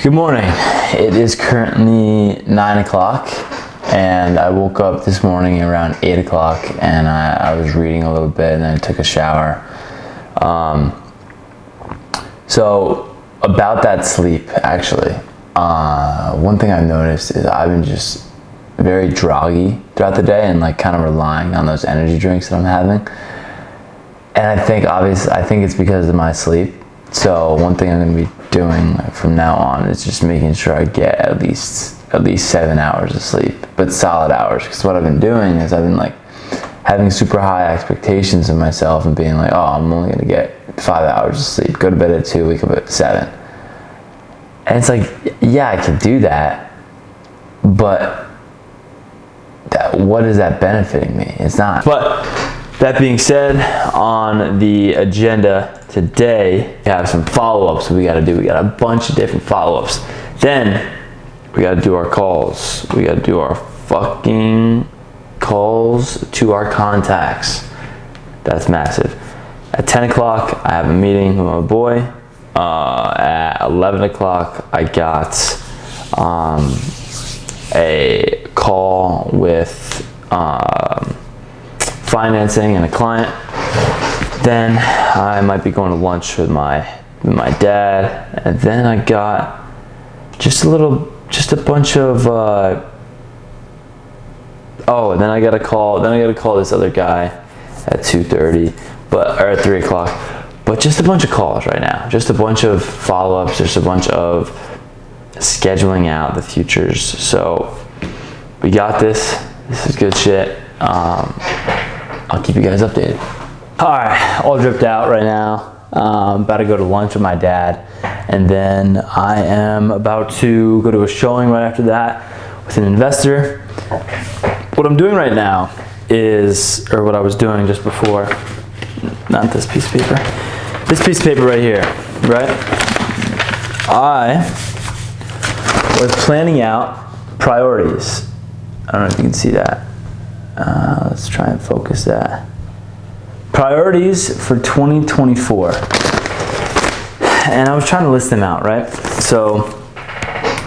Good morning. It is currently 9 o'clock and I woke up this morning around 8 o'clock and I was reading a little bit and then I took a shower. So about that sleep, actually, one thing I've noticed is I've been just very groggy throughout the day and like kind of relying on those energy drinks that I'm having. And I think it's because of my sleep. So one thing I'm going to be doing from now on is just making sure I get at least 7 hours of sleep, but solid hours. Because what I've been doing is I've been like having super high expectations of myself and being like, oh, I'm only going to get 5 hours of sleep. Go to bed at 2, wake up at 7. And it's like, yeah, I can do that, but what is that benefiting me? It's not. But that being said, on the agenda today, we have some follow-ups we got to do. We got a bunch of different follow-ups. Then we got to do our calls. We got to do our fucking calls to our contacts. That's massive. At 10 o'clock, I have a meeting with my boy. At 11 o'clock, I got a call with financing and a client. Then I might be going to lunch with my dad, and then I got just a bunch of and then I got to call this other guy at 2:30, or at 3 o'clock. But just a bunch of calls right now, just a bunch of follow-ups, just a bunch of scheduling out the futures. So we got this. This is good shit. I'll keep you guys updated. All right, all dripped out right now. About to go to lunch with my dad, and then I am about to go to a showing right after that with an investor. What I'm doing right now is, or what I was doing just before, not this piece of paper, this piece of paper right here, right? I was planning out priorities. I don't know if you can see that. Let's try and focus that. Priorities for 2024. And I was trying to list them out, right? So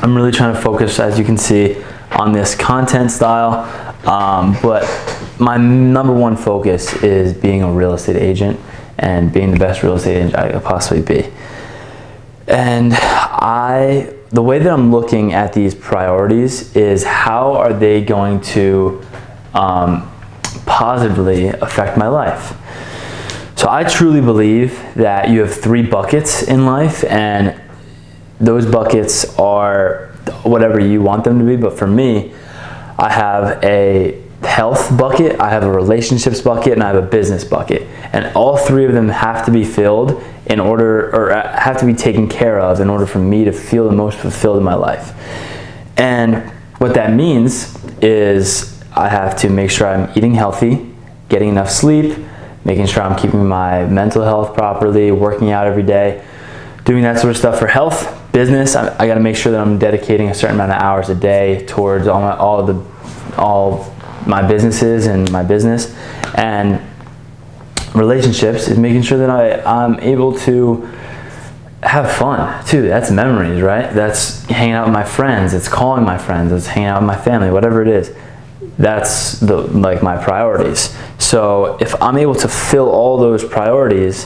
I'm really trying to focus, as you can see, on this content style. But my number one focus is being a real estate agent and being the best real estate agent I could possibly be. And the way that I'm looking at these priorities is how are they going to positively affect my life. So I truly believe that you have 3 buckets in life, and those buckets are whatever you want them to be. But for me, I have a health bucket, I have a relationships bucket, and I have a business bucket. And all 3 of them have to be filled in order, or have to be taken care of in order for me to feel the most fulfilled in my life. And what that means is I have to make sure I'm eating healthy, getting enough sleep, making sure I'm keeping my mental health properly, working out every day, doing that sort of stuff. For health, business, I got to make sure that I'm dedicating a certain amount of hours a day towards all my businesses and my business. And relationships is making sure that I'm able to have fun too. That's memories, right? That's hanging out with my friends. It's calling my friends. It's hanging out with my family, whatever it is. That's my priorities. So if I'm able to fill all those priorities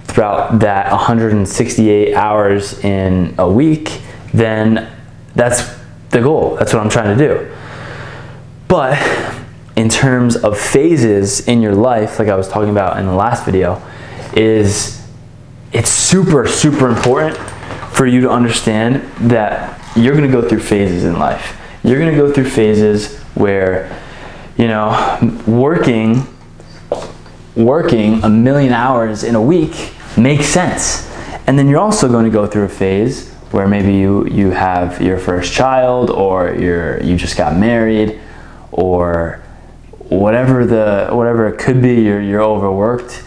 throughout that 168 hours in a week, then that's the goal. That's what I'm trying to do. But in terms of phases in your life, like I was talking about in the last video, it's super, super important for you to understand that you're going to go through phases in life. You're going to go through phases where, working 1 million hours in a week makes sense. And then you're also going to go through a phase where maybe you have your first child, or you just got married, or whatever it could be, you're overworked,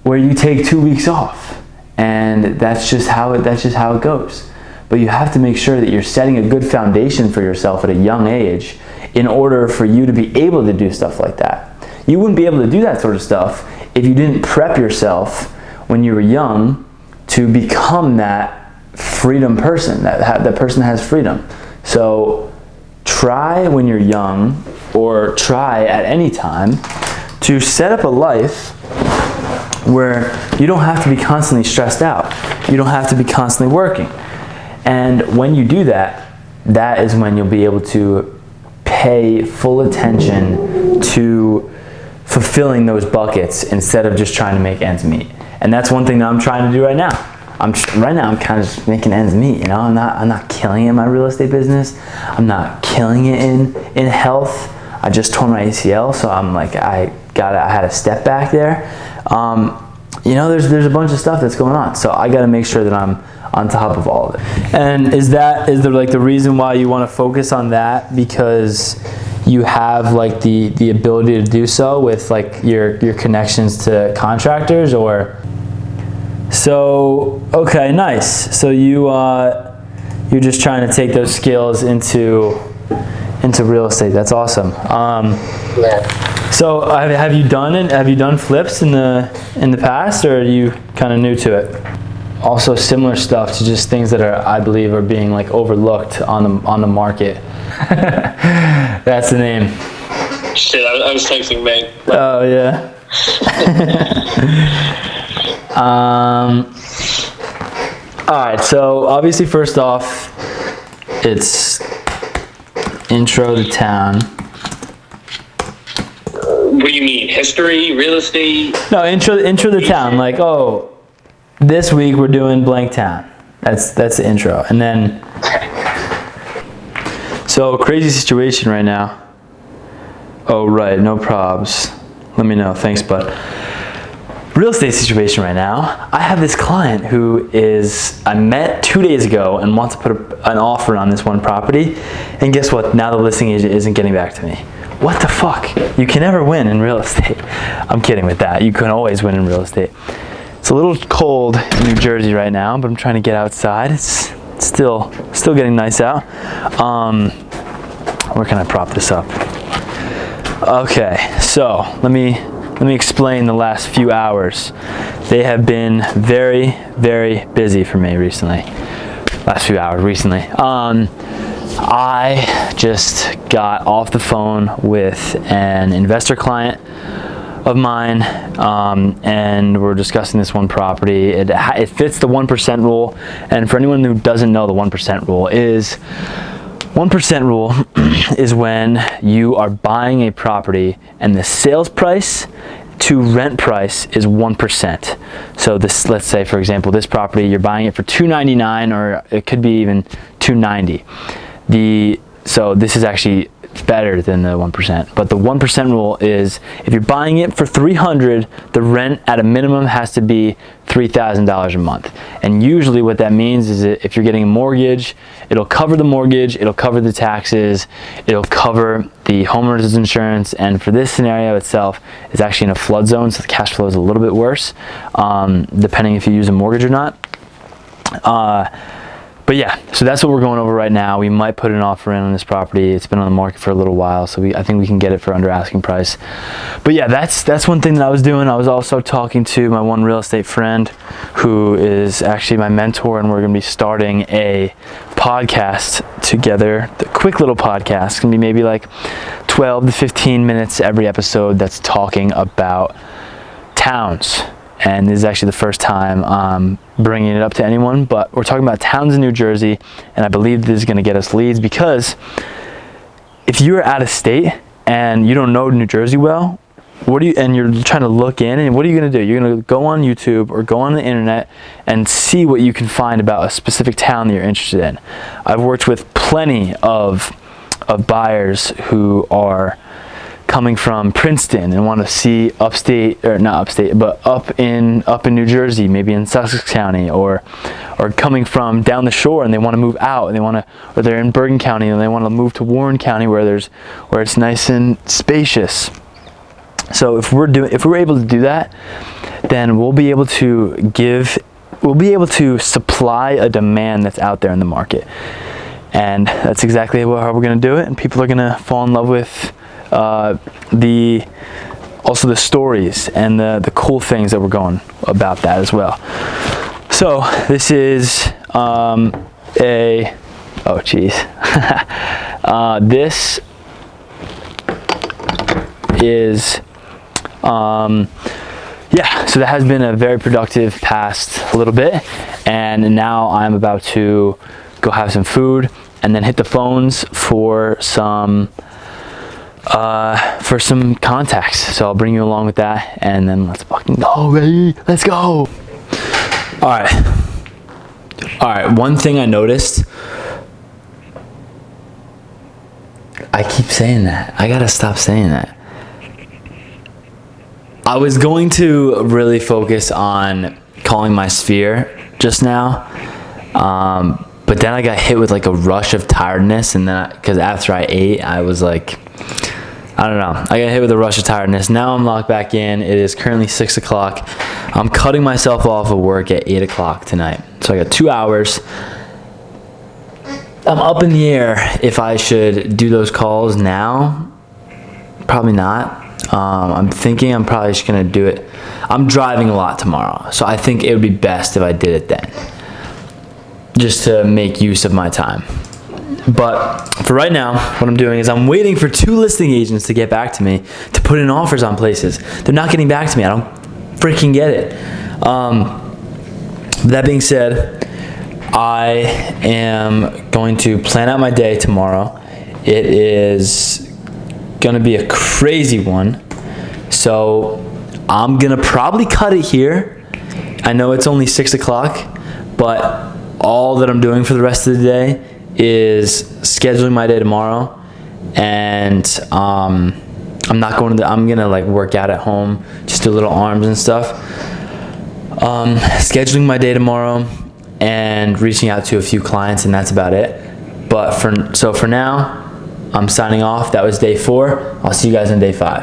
where you take 2 weeks off. And that's just how it goes. But you have to make sure that you're setting a good foundation for yourself at a young age in order for you to be able to do stuff like that. You wouldn't be able to do that sort of stuff if you didn't prep yourself when you were young to become that freedom person. That person has freedom. So try when you're young, or try at any time, to set up a life where you don't have to be constantly stressed out. You don't have to be constantly working. And when you do that, that is when you'll be able to pay full attention to fulfilling those buckets instead of just trying to make ends meet. And that's one thing that I'm trying to do right now. I'm kind of just making ends meet. You know, I'm not killing it in my real estate business. I'm not killing it in health. I just tore my ACL, so I'm like, I had a step back there. You know, there's a bunch of stuff that's going on, so I got to make sure that I'm on top of all of it. And is there like the reason why you want to focus on that, because you have like the ability to do so with like your connections to contractors? Or so okay, nice. So you're just trying to take those skills into real estate. That's awesome. Yeah. So have you done flips in the past, or are you kind of new to it? Also similar stuff to just things that I believe are being like overlooked on the market. That's the name. Shit, I was texting Meg. Oh yeah. All right. So obviously, first off, it's intro to town. What do you mean? History, real estate? No, intro to town. Like, oh, this week we're doing blank town. That's the intro. And then, so crazy situation right now. Oh, right, no probs. Let me know. Thanks, bud. Real estate situation right now. I have this client who I met 2 days ago and wants to put an offer on this one property. And guess what? Now the listing agent isn't getting back to me. What the fuck? You can never win in real estate. I'm kidding with that. You can always win in real estate. It's a little cold in New Jersey right now, but I'm trying to get outside. It's still getting nice out. Where can I prop this up? Okay, so let me explain the last few hours. They have been very, very busy for me recently. Last few hours recently. I just got off the phone with an investor client of mine, and we're discussing this one property. It fits the 1% rule, and for anyone who doesn't know, the 1% rule is 1% rule is when you are buying a property and the sales price to rent price is 1%. So this, let's say for example, this property, you're buying it for $299, or it could be even $290. So this is actually better than the 1%. But the 1% rule is if you're buying it for $300, the rent at a minimum has to be $3,000 a month. And usually what that means is that if you're getting a mortgage, it'll cover the mortgage, it'll cover the taxes, it'll cover the homeowner's insurance. And for this scenario itself, it's actually in a flood zone, so the cash flow is a little bit worse, depending if you use a mortgage or not. But yeah, so that's what we're going over right now. We might put an offer in on this property. It's been on the market for a little while, so I think we can get it for under asking price. But yeah, that's one thing that I was doing. I was also talking to my one real estate friend who is actually my mentor, and we're going to be starting a podcast together. The quick little podcast. It's going to be maybe like 12 to 15 minutes every episode that's talking about towns. And this is actually the first time I'm bringing it up to anyone, but we're talking about towns in New Jersey, and I believe this is going to get us leads, because if you're out of state and you don't know New Jersey well, and you're trying to look in, and what are you going to do? You're going to go on YouTube or go on the internet and see what you can find about a specific town that you're interested in. I've worked with plenty of buyers who are coming from Princeton and want to see upstate, or not upstate, but up in New Jersey, maybe in Sussex County, or coming from down the shore and they want to move out, and or they're in Bergen County and they want to move to Warren County where it's nice and spacious. So if we're able to do that, then we'll be able to supply a demand that's out there in the market. And that's exactly how we're going to do it, and people are going to fall in love with the stories and the cool things that we're going about that as well. So this is this is, yeah, so that has been a very productive past little bit, and now I'm about to go have some food and then hit the phones for some contacts. So I'll bring you along with that, and then let's fucking go, baby. Let's go. All right, one thing I noticed, I keep saying that, I gotta stop saying that. I was going to really focus on calling my sphere just now, but then I got hit with like a rush of tiredness, and then because after I ate, I was like, I don't know, I got hit with a rush of tiredness. Now I'm locked back in. It is currently 6 o'clock. I'm cutting myself off of work at 8 o'clock tonight, so I got 2 hours. I'm up in the air if I should do those calls now. Probably not. I'm thinking I'm probably just gonna do it. I'm driving a lot tomorrow, so I think it would be best if I did it then, just to make use of my time. But for right now, what I'm doing is I'm waiting for 2 listing agents to get back to me to put in offers on places. They're not getting back to me. I don't freaking get it. That being said, I am going to plan out my day tomorrow. It is gonna be a crazy one, so I'm gonna probably cut it here. I know it's only 6 o'clock, but all that I'm doing for the rest of the day is scheduling my day tomorrow, and I'm not going to I'm gonna like work out at home, just do little arms and stuff. Scheduling my day tomorrow and reaching out to a few clients, and that's about it. But for now, I'm signing off. That was day 4. I'll see you guys on day 5.